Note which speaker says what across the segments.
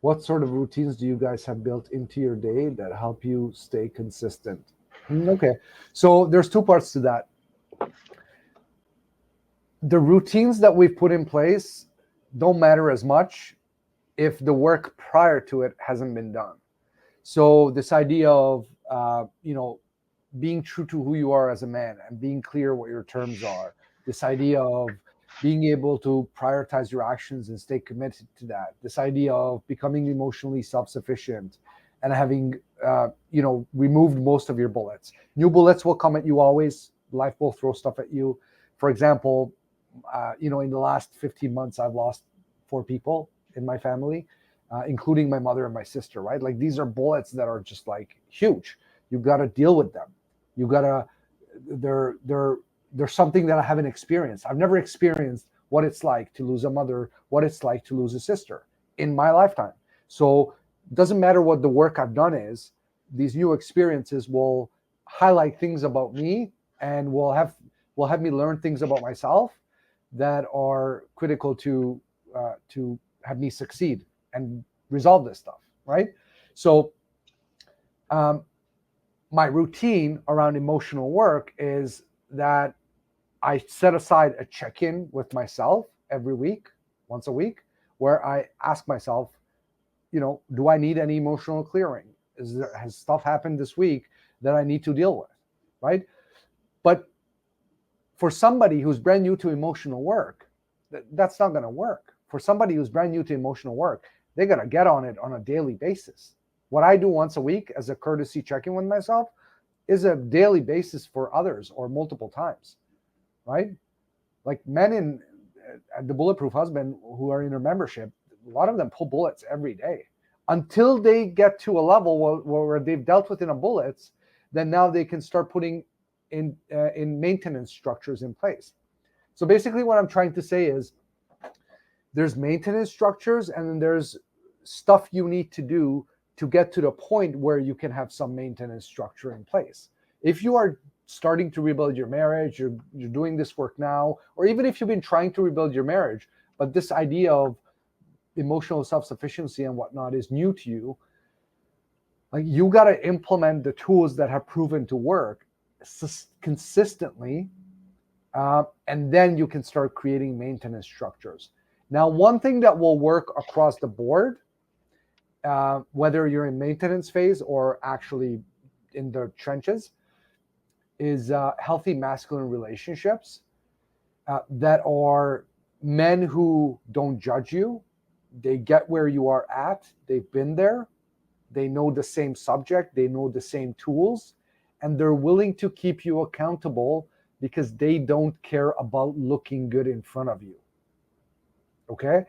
Speaker 1: What sort of routines do you guys have built into your day that help you stay consistent? Okay. So there's two parts to that. The routines that we've put in place don't matter as much if the work prior to it hasn't been done. So this idea of being true to who you are as a man and being clear what your terms are. This idea of being able to prioritize your actions and stay committed to that. This idea of becoming emotionally self-sufficient and having removed most of your bullets. New bullets will come at you always. Life will throw stuff at you. For example, in the last 15 months, I've lost 4 people in my family, including my mother and my sister, right? Like these are bullets that are just like huge. You've got to deal with them. You gotta, they're something that I haven't experienced. I've never experienced what it's like to lose a mother, what it's like to lose a sister in my lifetime. So it doesn't matter what the work I've done is, these new experiences will highlight things about me and will have me learn things about myself that are critical to have me succeed and resolve this stuff, right? So my routine around emotional work is that I set aside a check-in with myself every week, once a week, where I ask myself, do I need any emotional clearing? Has stuff happened this week that I need to deal with, right? But for somebody who's brand new to emotional work, that's not going to work. For somebody who's brand new to emotional work, they're going to get on it on a daily basis. What I do once a week as a courtesy check-in with myself is a daily basis for others or multiple times, right? Like men at the Bulletproof Husband who are in our membership, a lot of them pull bullets every day until they get to a level where they've dealt with enough bullets. Then now they can start putting in maintenance structures in place. So basically what I'm trying to say is there's maintenance structures and then there's stuff you need to do to get to the point where you can have some maintenance structure in place. If you are starting to rebuild your marriage, you're doing this work now, or even if you've been trying to rebuild your marriage, but this idea of emotional self-sufficiency and whatnot is new to you, like you got to implement the tools that have proven to work consistently, and then you can start creating maintenance structures. Now, one thing that will work across the board, whether you're in maintenance phase or actually in the trenches, is healthy masculine relationships that are men who don't judge you. They get where you are at. They've been there. They know the same subject. They know the same tools. And they're willing to keep you accountable because they don't care about looking good in front of you. Okay?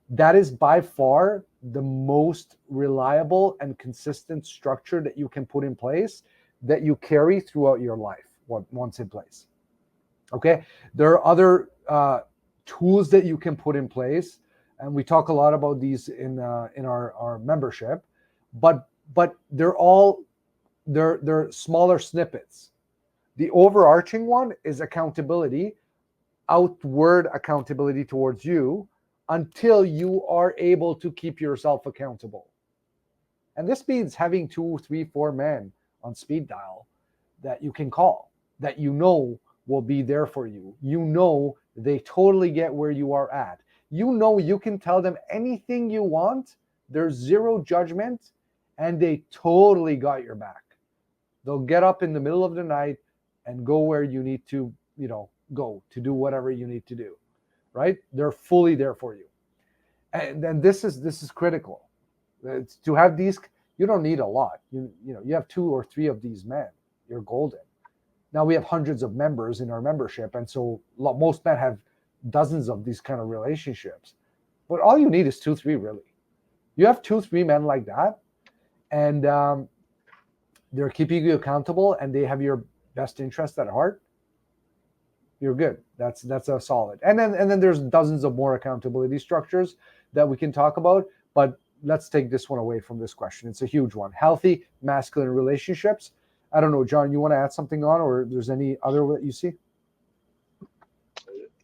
Speaker 1: That is by far the most reliable and consistent structure that you can put in place that you carry throughout your life once in place. Okay? There are other tools that you can put in place, and we talk a lot about these in our membership, but they're smaller snippets. The overarching one is accountability, outward accountability towards you, until you are able to keep yourself accountable. And this means having 2, 3, 4 men on speed dial that you can call, that will be there for you. They totally get where you are at. You can tell them anything you want. There's zero judgment, and they totally got your back. They'll get up in the middle of the night and go where you need to, go to do whatever you need to do, right? They're fully there for you. And then this is critical. To have these, you don't need a lot. You have 2 or 3 of these men, you're golden. Now we have hundreds of members in our membership, and so most men have dozens of these kind of relationships. But all you need is 2, 3 really. You have 2, 3 men like that, and they're keeping you accountable, and they have your best interest at heart. You're good. That's a solid. And then there's dozens of more accountability structures that we can talk about. But let's take this one away from this question. It's a huge one. Healthy masculine relationships. I don't know, John, you want to add something on, or there's any other that you see?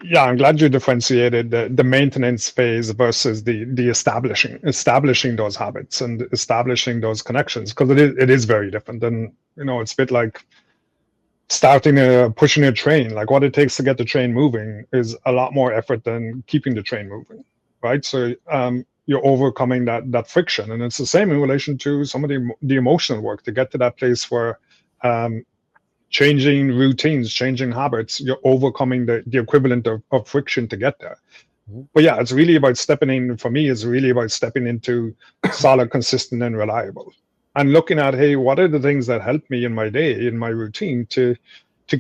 Speaker 2: Yeah, I'm glad you differentiated the maintenance phase versus the establishing those habits and establishing those connections, because it is very different. And it's a bit like pushing a train. Like, what it takes to get the train moving is a lot more effort than keeping the train moving, right? So you're overcoming that friction, and it's the same in relation to some of the emotional work to get to that place where um, changing routines, changing habits, you're overcoming the equivalent of friction to get there.
Speaker 1: Mhm.
Speaker 2: But yeah, it's really about stepping in. For me, it's really about stepping into solid, consistent, and reliable, and looking at, hey, what are the things that help me in my day, in my routine, to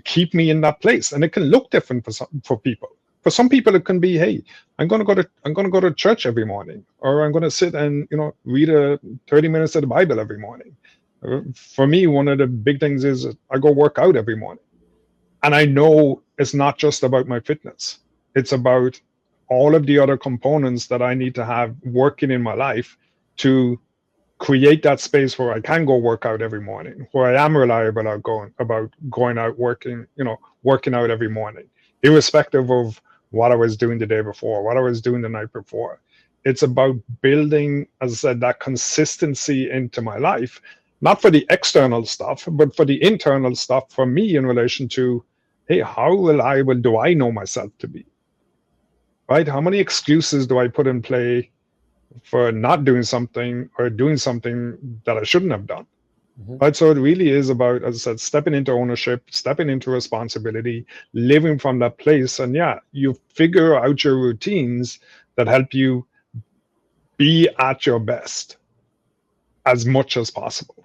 Speaker 2: keep me in that place. And it can look different for people. For some people, it can be, hey, I'm going to go to church every morning, or I'm going to sit and read 30 minutes of the Bible every morning. For me, one of the big things is I go work out every morning. And I know it's not just about my fitness. It's about all of the other components that I need to have working in my life to create that space where I can go work out every morning, where I am reliable about going out working out every morning, irrespective of what I was doing the day before, what I was doing the night before. It's about building, as I said, that consistency into my life, not for the external stuff, but for the internal stuff for me in relation to, hey, how reliable do I know myself to be? Right? How many excuses do I put in play for not doing something or doing something that I shouldn't have done?
Speaker 1: Mhm.
Speaker 2: Right. So it really is about, as I said, stepping into ownership, stepping into responsibility, living from that place. And yeah, you figure out your routines that help you be at your best as much as possible.